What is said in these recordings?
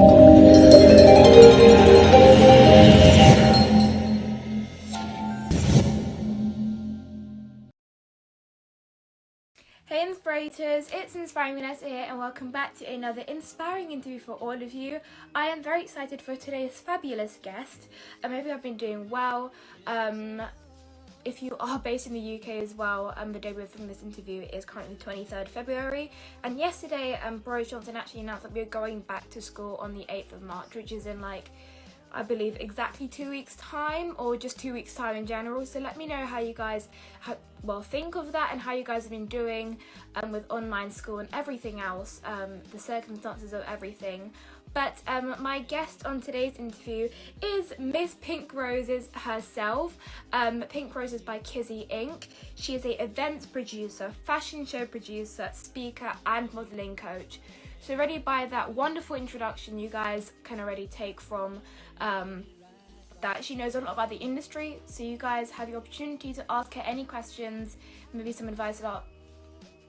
Hey Inspirators, it's Inspiring Vanessa here and welcome back to another inspiring interview for all of you. I am very excited for today's fabulous guest. I hope you have been doing well. If you are based in the UK as well, the day we're filming this interview is currently 23rd February, and yesterday Boris Johnson actually announced that we're going back to school on the 8th of March, which is in I believe exactly 2 weeks time, or just 2 weeks time in general. So let me know how you guys think of that and how you guys have been doing with online school and everything else, the circumstances of everything. But my guest on today's interview is Miss Pink Roses herself. Pink Roses by Kizzy Inc. She is a events producer, fashion show producer, speaker and modelling coach. So already by that wonderful introduction, you guys can already take from that she knows a lot about the industry. So you guys have the opportunity to ask her any questions, maybe some advice about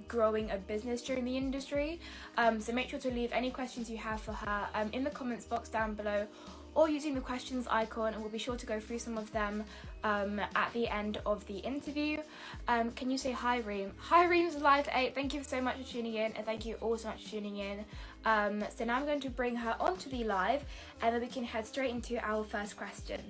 growing a business during the industry. So make sure to leave any questions you have for her in the comments box down below, or using the questions icon, and we'll be sure to go through some of them at the end of the interview. Can you say hi, Reem? Hi, Reem's Live 8. Thank you so much for tuning in, and thank you all so much for tuning in. So now I'm going to bring her onto the live, and then we can head straight into our first question.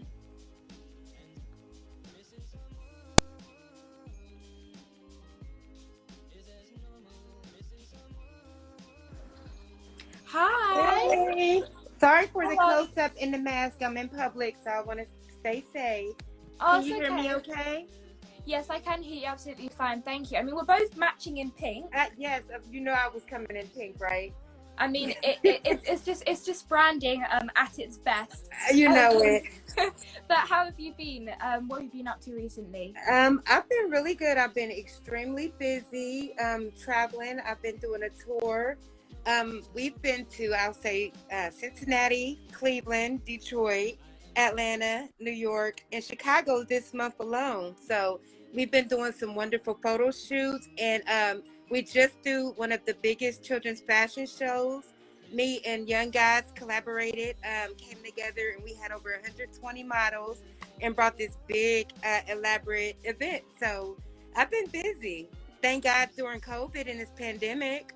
Hi. Hey. Sorry for the Hello. close-up in the mask. I'm in public, so I want to stay safe. Oh, Can you hear me okay? Yes, I can hear you absolutely fine. Thank you. I mean, we're both matching in pink. Yes, you know I was coming in pink, right? I mean, it's just branding at its best. You know it. But how have you been? What have you been up to recently? I've been really good. I've been extremely busy traveling. I've been doing a tour. We've been to, I'll say, Cincinnati, Cleveland, Detroit, Atlanta, New York, and Chicago this month alone. So we've been doing some wonderful photo shoots, and we just do one of the biggest children's fashion shows. Me and young guys collaborated, came together, and we had over 120 models and brought this big, elaborate event. So I've been busy. Thank God during COVID and this pandemic.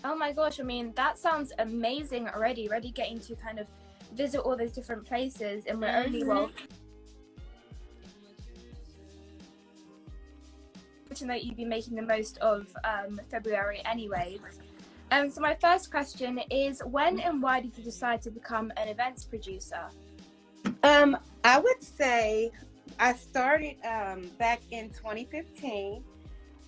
Oh my gosh, I mean, that sounds amazing already getting to kind of visit all those different places, and we're only, that you'd be making the most of February anyways. So my first question is, when and why did you decide to become an events producer? I would say I started back in 2015.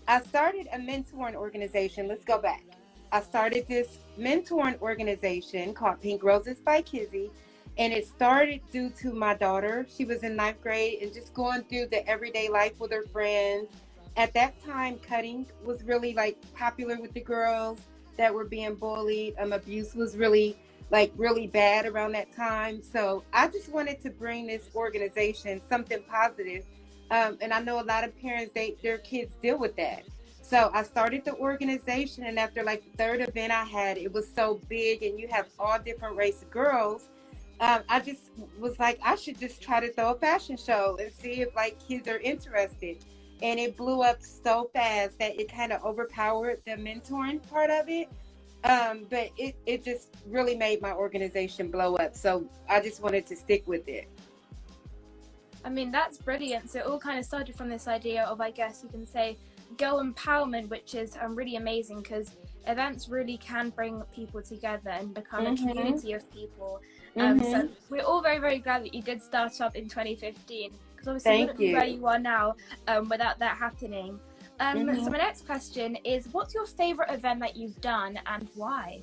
I started a mentoring organization. Let's go back. I started this mentoring organization called Pink Roses by Kizzy, and it started due to my daughter. She was in 9th grade and just going through the everyday life with her friends. At that time, cutting was really popular with the girls that were being bullied. Abuse was really bad around that time. So I just wanted to bring this organization something positive. And I know a lot of parents, their kids deal with that. So I started the organization, and after the third event I had, it was so big and you have all different race of girls. I just was like, I should just try to throw a fashion show and see if kids are interested. And it blew up so fast that it kind of overpowered the mentoring part of it. But it just really made my organization blow up. So I just wanted to stick with it. I mean, that's brilliant. So it all kind of started from this idea of, I guess you can say, girl empowerment, which is really amazing, because events really can bring people together and become a community of people. So we're all very, very glad that you did start up in 2015, because obviously you wouldn't be where you are now without that happening. So my next question is, what's your favorite event that you've done and why?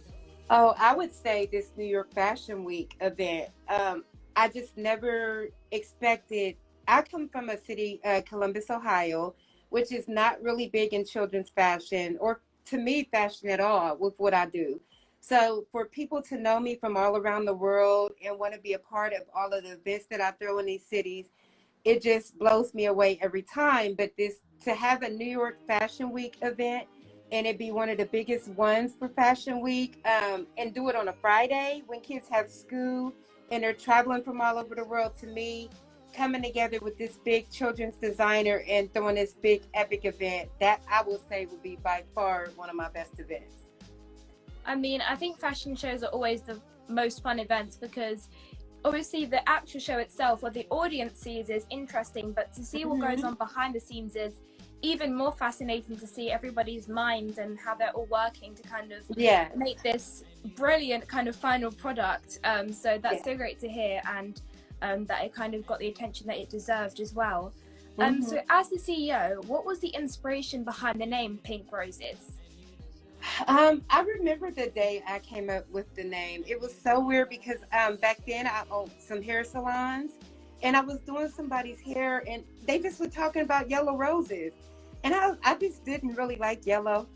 Oh, I would say this New York Fashion Week event. I just never expected. I come from a city, Columbus, Ohio, which is not really big in children's fashion, or to me, fashion at all with what I do. So for people to know me from all around the world and want to be a part of all of the events that I throw in these cities, it just blows me away every time. But to have a New York Fashion Week event and it'd be one of the biggest ones for Fashion Week, and do it on a Friday when kids have school and they're traveling from all over the world. To me, coming together with this big children's designer and throwing this big epic event, that I will say would be by far one of my best events. I mean, I think fashion shows are always the most fun events because obviously the actual show itself, what the audience sees, is interesting, but to see what goes on behind the scenes is even more fascinating, to see everybody's minds and how they're all working to kind of make this brilliant kind of final product. So that's so great to hear, and that it kind of got the attention that it deserved as well. So as the CEO, what was the inspiration behind the name Pink Roses? I remember the day I came up with the name. It was so weird because back then I owned some hair salons, and I was doing somebody's hair, and they just were talking about yellow roses, and I just didn't really like yellow.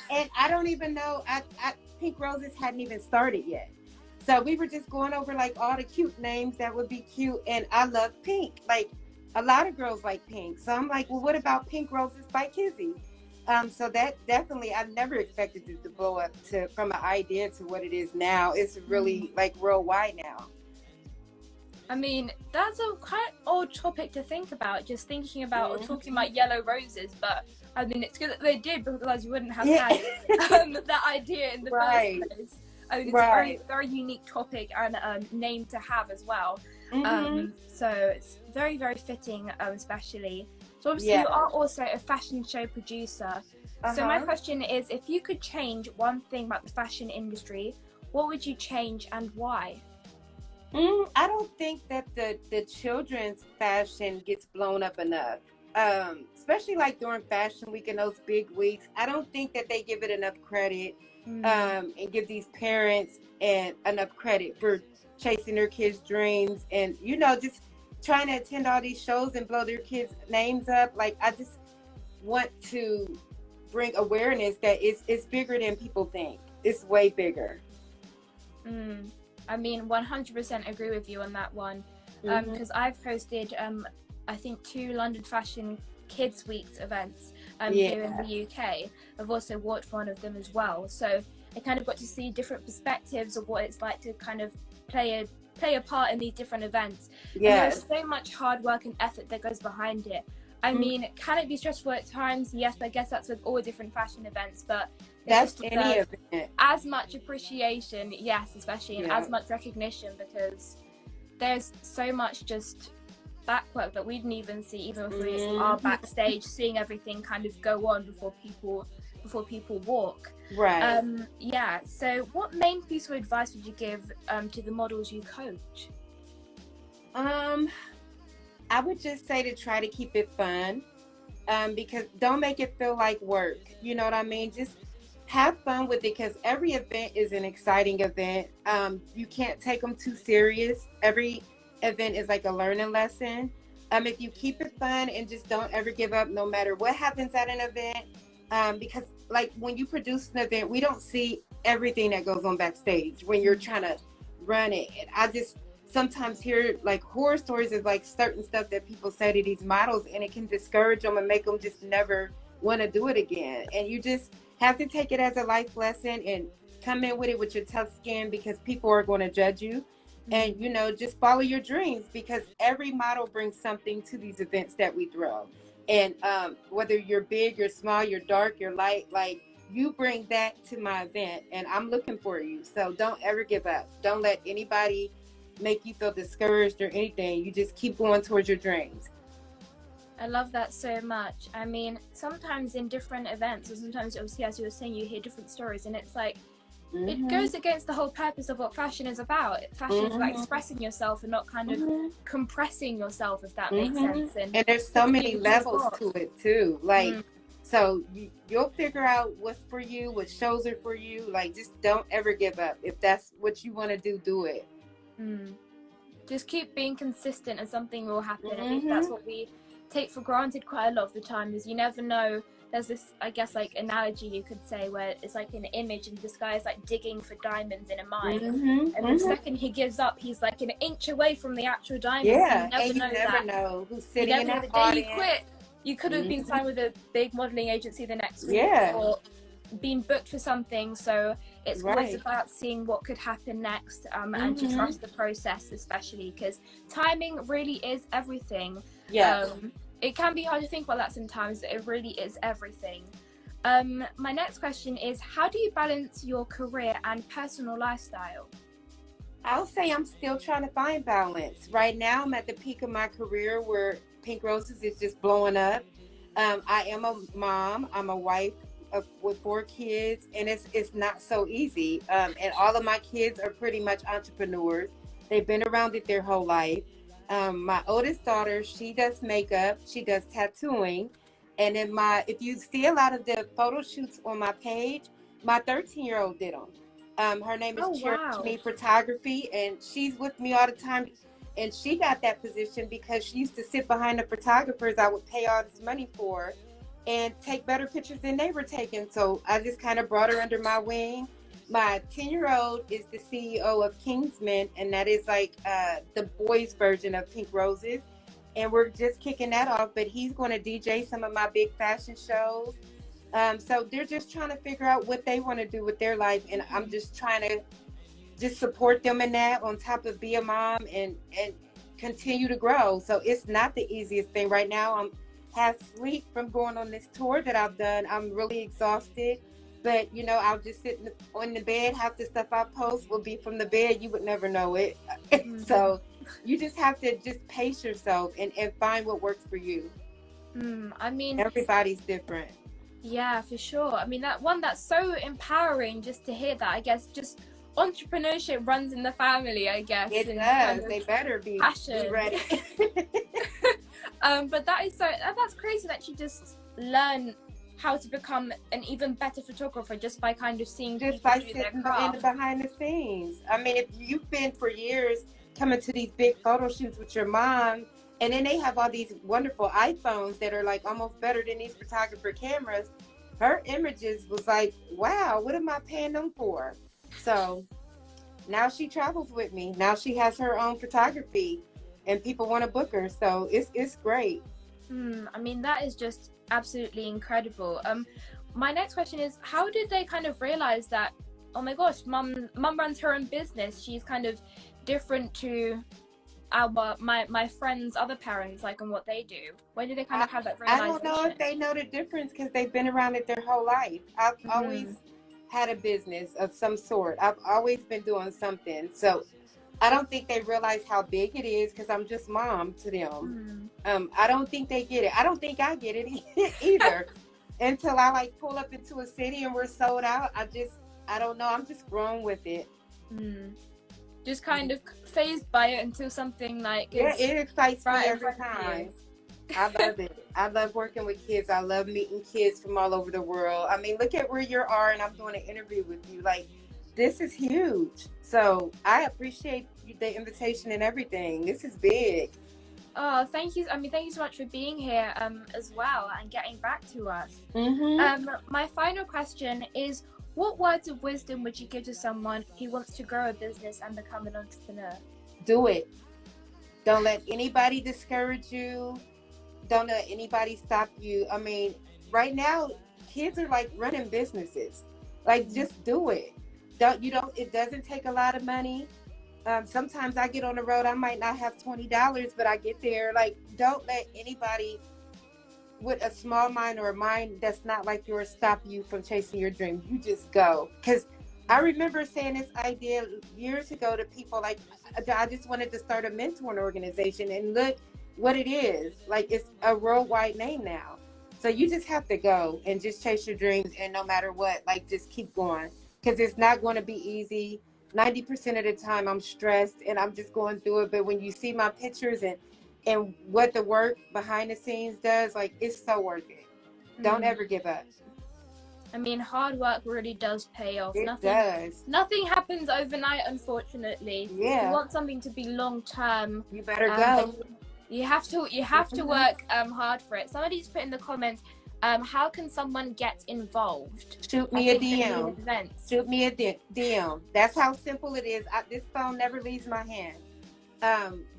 And I don't even know, Pink Roses hadn't even started yet. So we were just going over like all the cute names that would be cute, and I love pink. Like a lot of girls like pink. So I'm like, well, what about Pink Roses by Kizzy? So that definitely, I never expected it to blow up from an idea to what it is now. It's really like worldwide now. I mean, that's a quite odd topic to think about, just thinking about or talking about yellow roses, but I mean, it's good that they did, because otherwise you wouldn't have had that idea in the first place. I mean, it's a very, very unique topic and name to have as well. So it's very, very fitting, especially. So obviously you are also a fashion show producer. So my question is, if you could change one thing about the fashion industry, what would you change and why? I don't think that the children's fashion gets blown up enough, especially like during Fashion Week and those big weeks. I don't think that they give it enough credit, and give these parents enough credit for chasing their kids' dreams, and just trying to attend all these shows and blow their kids' names up. Like, I just want to bring awareness that it's bigger than people think. It's way bigger. I mean, 100% agree with you on that one, because I've hosted, I think, 2 London Fashion Kids Weeks events here in the UK. I've also worked for one of them as well. So I kind of got to see different perspectives of what it's like to kind of play a part in these different events. And there's so much hard work and effort that goes behind it. I mean, can it be stressful at times? Yes, I guess that's with all different fashion events, but that's any event. As much appreciation, yes, especially, and as much recognition, because there's so much just back work that we didn't even see, even if we are backstage, seeing everything kind of go on before people walk. So what main piece of advice would you give to the models you coach? I would just say to try to keep it fun, because don't make it feel like work. You know what I mean? Just have fun with it, because every event is an exciting event. You can't take them too serious. Every event is like a learning lesson. If you keep it fun and just don't ever give up, no matter what happens at an event, because like when you produce an event, we don't see everything that goes on backstage when you're trying to run it. And I just sometimes hear like horror stories of like certain stuff that people say to these models, and it can discourage them and make them just never want to do it again. And you just have to take it as a life lesson and come in with it with your tough skin, because people are going to judge you. And just follow your dreams, because every model brings something to these events that we throw. And whether you're big, you're small, you're dark, you're light, like you bring that to my event, and I'm looking for you. So don't ever give up. Don't let anybody make you feel discouraged or anything. You just keep going towards your dreams. I love that so much. I mean, sometimes in different events, or sometimes obviously, as you were saying, you hear different stories, and it's like, it goes against the whole purpose of what fashion is about. Fashion is about expressing yourself and not kind of compressing yourself, if that makes sense. And there's so many levels to it too. Like, so you'll figure out what's for you, what shows are for you. Like, just don't ever give up. If that's what you want to do it. Just keep being consistent, and something will happen. I think that's what we take for granted quite a lot of the time, is you never know. There's this, I guess, like analogy you could say, where it's like an image, and this guy is like digging for diamonds in a mine, and the second he gives up, he's like an inch away from the actual diamonds. And you never know who's sitting in that audience. The day you quit, You could have been signed with a big modeling agency the next week, Yeah. or been booked for something. So it's always Right. about seeing what could happen next, and to trust the process, especially because timing really is everything. Yeah. It can be hard to think about that sometimes, but it really is everything. My next question is, how do you balance your career and personal lifestyle? I'll say I'm still trying to find balance. Right now, I'm at the peak of my career where Pink Roses is just blowing up. I am a mom. I'm a wife with 4 kids, and it's not so easy. And all of my kids are pretty much entrepreneurs. They've been around it their whole life. My oldest daughter, she does makeup. She does tattooing. And then if you see a lot of the photo shoots on my page, my 13-year-old did them. Her name is Cherish Me Photography, and she's with me all the time. And she got that position because she used to sit behind the photographers I would pay all this money for and take better pictures than they were taking. So I just kind of brought her under my wing. My 10-year-old is the CEO of Kingsman, and that is like the boys' version of Pink Roses. And we're just kicking that off, but he's going to DJ some of my big fashion shows. So they're just trying to figure out what they want to do with their life. And I'm just trying to just support them in that, on top of be a mom and continue to grow. So it's not the easiest thing right now. I'm half asleep from going on this tour that I've done. I'm really exhausted, but I'll just sit on the bed. Half the stuff I post will be from the bed. You would never know it. So you just have to just pace yourself and find what works for you. I mean, everybody's different. Yeah, for sure. I mean, that's so empowering just to hear that. I guess just entrepreneurship runs in the family, I guess. It does. They better be ready. But that's crazy that you just learn how to become an even better photographer just by kind of seeing just by sitting in the behind the scenes. I mean, if you've been for years coming to these big photo shoots with your mom, and then they have all these wonderful iPhones that are like almost better than these photographer cameras. Her images was like, wow, what am I paying them for? So now she travels with me. Now she has her own photography and people want to book her. So it's great. I mean, that is just absolutely incredible. My next question is, how did they kind of realize that, oh my gosh, mum runs her own business. She's kind of different to my friends' other parents, like, on what they do. When did they kind of have that realization? I don't know if they know the difference because they've been around it their whole life. I've always had a business of some sort. I've always been doing something. So I don't think they realize how big it is because I'm just mom to them. I don't think they get it. I don't think I get it either until I like pull up into a city and we're sold out. I don't know. I'm just grown with it. Just kind of phased by it until something like it excites me every time. I love it. I love working with kids. I love meeting kids from all over the world. I mean, look at where you are, and I'm doing an interview with you. Like, this is huge. So I appreciate the invitation and everything. This is big. Oh, thank you. I mean, thank you so much for being here as well and getting back to us. My final question is, what words of wisdom would you give to someone who wants to grow a business and become an entrepreneur? Do it. Don't let anybody discourage you. Don't let anybody stop you. I mean, right now, kids are like running businesses. Like, just do it. It doesn't take a lot of money. Sometimes I get on the road, I might not have $20, but I get there. Like, don't let anybody with a small mind or a mind that's not like yours stop you from chasing your dream. You just go. Because I remember saying this idea years ago to people, like, I just wanted to start a mentoring organization, and look what it is. Like, it's a worldwide name now. So you just have to go and just chase your dreams, and no matter what, like, just keep going. Because it's not going to be easy. 90% of the time I'm stressed and I'm just going through it. But when you see my pictures and what the work behind the scenes does, like, it's so worth it. Don't ever give up. I mean, hard work really does pay off. It does. Nothing happens overnight, unfortunately. Yeah. If you want something to be long term, you better go. You have to work hard for it. Somebody's put in the comments, how can someone get involved? Shoot me a DM. Shoot me a DM. That's how simple it is. This phone never leaves my hand.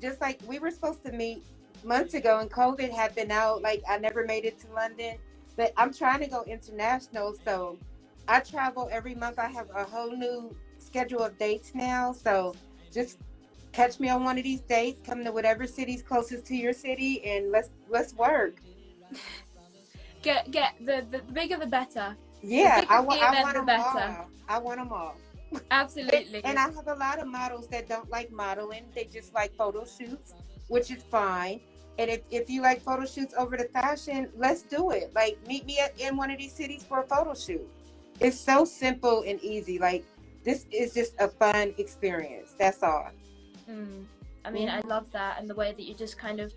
Just like we were supposed to meet months ago, and COVID had been out. Like, I never made it to London, but I'm trying to go international. So I travel every month. I have a whole new schedule of dates now. So just catch me on one of these dates. Come to whatever city's closest to your city, and let's work. Get the bigger the better. The Yeah, bigger the I event, want the them better. all. I want them all. Absolutely. And I have a lot of models that don't like modeling. They just like photo shoots, which is fine. And if you like photo shoots over the fashion, let's do it. Like, meet me in one of these cities for a photo shoot. It's so simple and easy. Like, this is just a fun experience. That's all. I mean, I love that, and the way that you just kind of,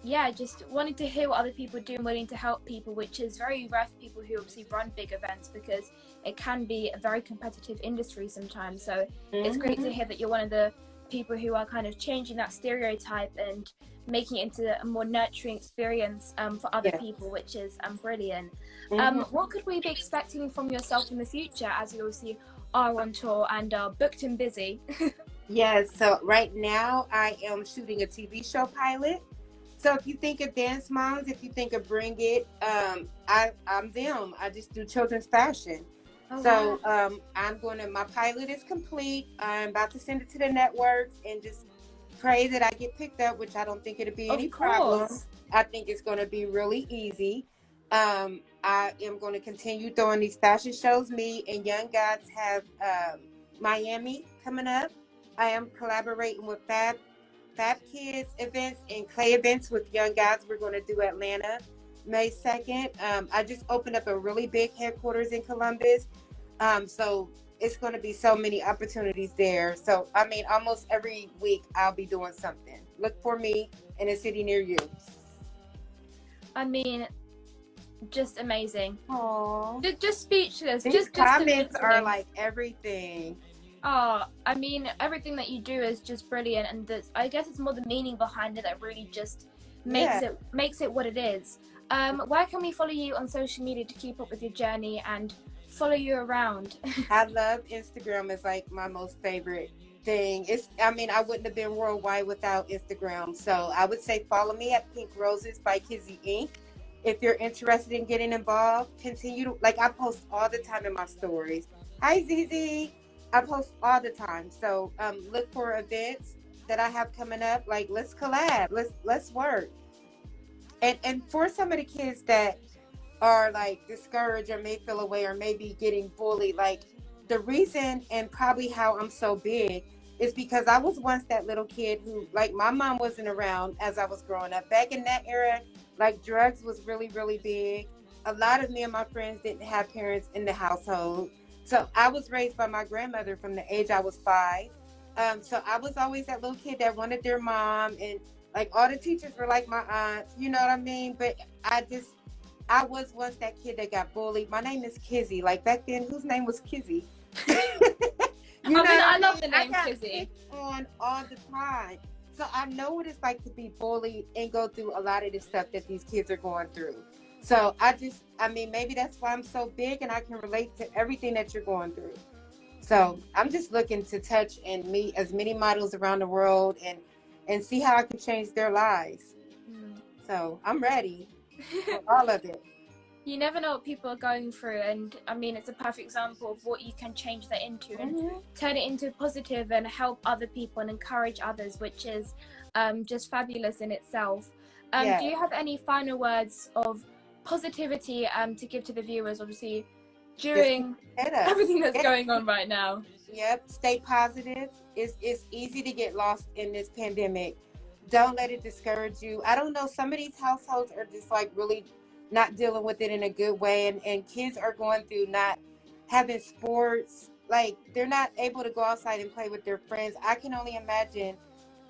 yeah, just wanting to hear what other people do and willing to help people, which is very rare for people who obviously run big events, because it can be a very competitive industry sometimes. So it's great to hear that you're one of the people who are kind of changing that stereotype and making it into a more nurturing experience for other people, which is brilliant. What could we be expecting from yourself in the future, as you obviously are on tour and are booked and busy? Yes, so right now I am shooting a TV show pilot. So if you think of Dance Moms, if you think of Bring It, I'm them. I just do children's fashion. Oh, so wow. my pilot is complete. I'm about to send it to the networks and just pray that I get picked up, which I don't think it'll be any problem. I think it's going to be really easy. I am going to continue throwing these fashion shows. Me and Young Gods have Miami coming up. I am collaborating with Fab Kids events and clay events with Young Gods. We're going to do Atlanta May 2nd. I just opened up a really big headquarters in Columbus. So it's going to be so many opportunities there. So, I mean, almost every week I'll be doing something. Look for me in a city near you. I mean, just amazing. Aww. Just speechless. These just comments are like everything. Oh, I mean, everything that you do is just brilliant, and I guess it's more the meaning behind it that really just makes it what it is. Where can we follow you on social media to keep up with your journey and follow you around? I love Instagram. It's like my most favorite thing. I wouldn't have been worldwide without Instagram. So I would say follow me at Pink Roses by Kizzy Inc. If you're interested in getting involved, continue to, I post all the time in my stories. Hi, ZZ. I post all the time. So look for events that I have coming up. Like, let's collab. Let's work. And for some of the kids that are like discouraged or may feel away or maybe getting bullied, like, the reason and probably how I'm so big is because I was once that little kid who, like, my mom wasn't around as I was growing up. Back in that era, like, drugs was really, really big. A lot of me and my friends didn't have parents in the household. So I was raised by my grandmother from the age I was 5. So I was always that little kid that wanted their mom, and like all the teachers were like my aunts, you know what I mean? But I was once that kid that got bullied. My name is Kizzy. Like, back then, whose name was Kizzy? I love the name Kizzy. On all the time. So I know what it's like to be bullied and go through a lot of the stuff that these kids are going through. So maybe that's why I'm so big and I can relate to everything that you're going through. So I'm just looking to touch and meet as many models around the world and see how I can change their lives. So I'm ready for all of it. You never know what people are going through, and I mean, it's a perfect example of what you can change that into and turn it into positive and help other people and encourage others, which is just fabulous in itself. Do you have any final words of positivity to give to the viewers, obviously, during everything that's going on right now? Yep, stay positive. It's easy to get lost in this pandemic. Don't let it discourage you. I don't know, some of these households are just like really not dealing with it in a good way, and kids are going through not having sports. Like, they're not able to go outside and play with their friends. I can only imagine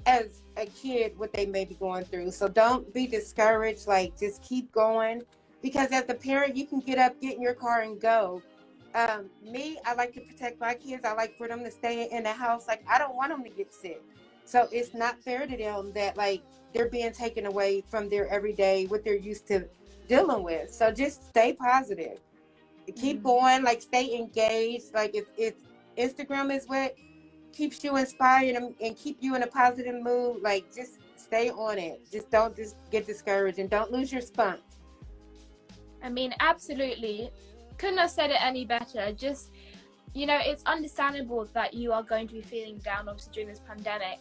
as a kid what they may be going through. So don't be discouraged. Like, just keep going, because as a parent you can get up, get in your car and go. I like to protect my kids. I like for them to stay in the house. Like, I don't want them to get sick. So it's not fair to them that, like, they're being taken away from their everyday, what they're used to dealing with. So just stay positive. Keep going. Like, stay engaged. Like, if Instagram is what keeps you inspired and keep you in a positive mood, like, just stay on it. Just don't just get discouraged and don't lose your spunk. I mean, absolutely. Couldn't have said it any better. Just, you know, it's understandable that you are going to be feeling down, obviously, during this pandemic.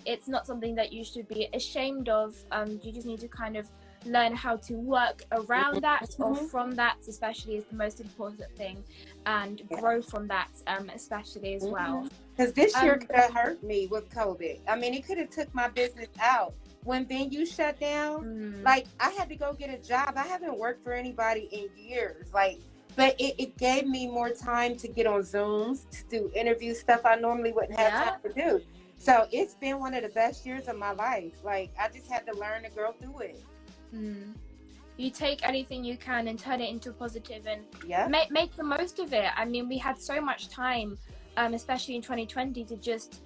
It's not something that you should be ashamed of. You just need to kind of learn how to work around that or from that, especially, is the most important thing, and grow from that, especially as well. Because this year could have hurt me with COVID. I mean, it could have took my business out. When venues shut down, like, I had to go get a job. I haven't worked for anybody in years. Like, but it gave me more time to get on Zooms, to do interview stuff I normally wouldn't have time to do. So it's been one of the best years of my life. Like, I just had to learn to grow through it. You take anything you can and turn it into a positive, and make the most of it. I mean, we had so much time, especially in 2020, to just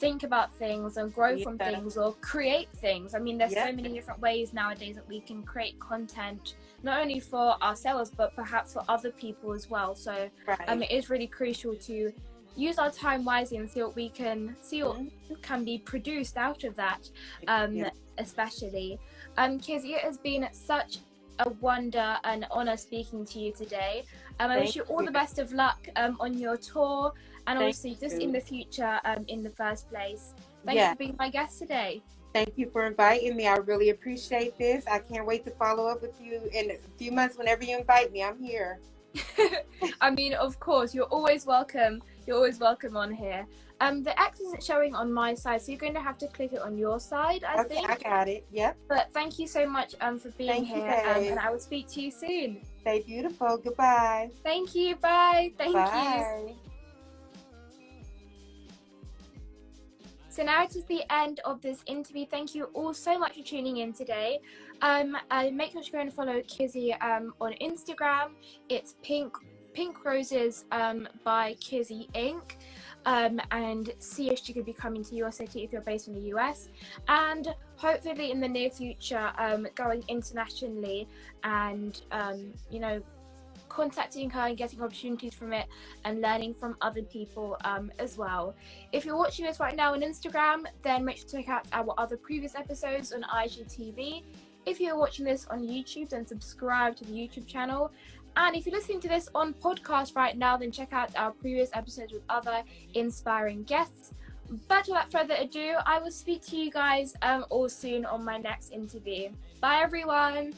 think about things and grow from things or create things. I mean, there's so many different ways nowadays that we can create content, not only for ourselves but perhaps for other people as well. So it is really crucial to use our time wisely and see what we can can be produced out of that, especially. Kizzy, it has been such a wonder and honor speaking to you today. I wish you all the best of luck on your tour, and obviously just in the future, in the first place. Thank you for being my guest today. Thank you for inviting me. I really appreciate this. I can't wait to follow up with you in a few months. Whenever you invite me, I'm here. I mean, of course, you're always welcome. You're always welcome on here. The X isn't showing on my side, so you're going to have to click it on your side, I think. Okay, I got it. Yep. But thank you so much for being here, and I will speak to you soon. Stay beautiful. Goodbye. Thank you. Bye. Thank you. So now it is the end of this interview. Thank you all so much for tuning in today. Make sure to go and follow Kizzy on Instagram. It's Pink Roses by Kizzy Inc. And see if she could be coming to your city if you're based in the US, and hopefully in the near future going internationally and you know, contacting her and getting opportunities from it and learning from other people as well. If you're watching this right now on Instagram, then make sure to check out our other previous episodes on IGTV. If you're watching this on YouTube, then subscribe to the YouTube channel. And if you're listening to this on podcast right now, then check out our previous episodes with other inspiring guests. But without further ado, I will speak to you guys all soon on my next interview. Bye, everyone.